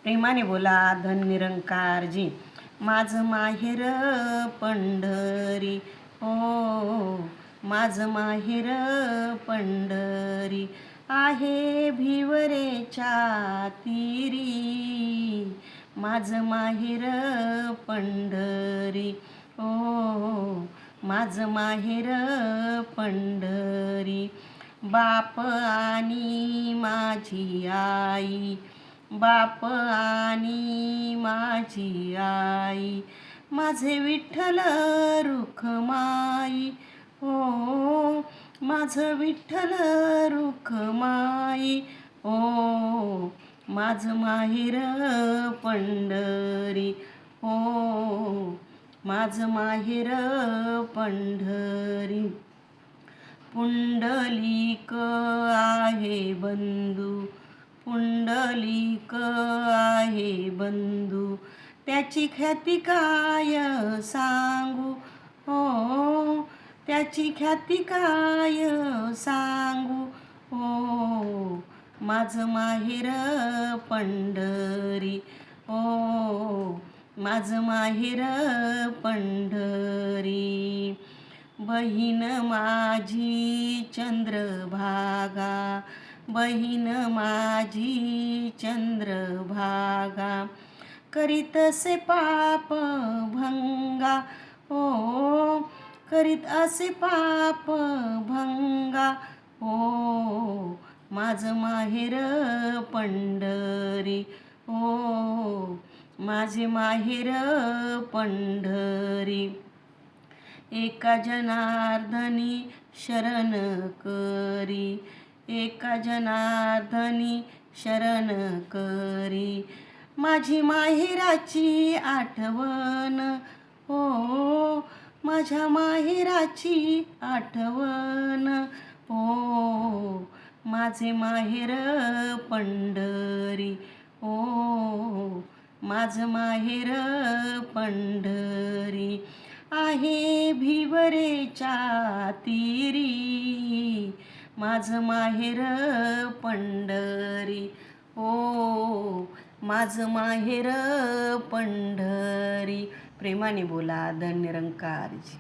प्रेमाने बोला धन निरंकारजी. माझं माहेर पंढरी, हो माझं माहेर पंढरी, आहे भिवरेच्या तीरी. माझं माहेर पंढरी, हो माझं माहेर पंढरी. बाप आणि माझी आई, बाप आणि माझी आई, माझे विठ्ठल रुखमाई, हो माझं विठ्ठल रुखमाई, हो माझं माहेर पंढरी, हो माझं माहेर पंढरी. पुंडलिक आहे बंधू, पुंडलिक आहे बंधू, त्याची ख्याती काय सांगू, हो त्याची ख्याती काय सांगू, हो माझं माहेर पंढरी, हो माझं माहेर पंढरी. बहीण माझी चंद्रभागा, बहीण माझी चंद्रभागा, करीत असे पाप भंगा, हो करीत असे पाप भंगा, हो माझं माहेर पंढरी, हो माझे माहेर पंढरी. एका जनार्दनी शरण करी, एका जनार्दनी शरण करी, माझी माहेराची आठवण, हो माझ्या माहेराची आठवण, हो माझे माहेर पंढरी, हो माझं माहेर पंढरी, आहे भिवरेच्या तीरी. माझं माहेर पंढरी, हो माझं माहेर पंढरी. प्रेमाने बोला धन निरंकारजी.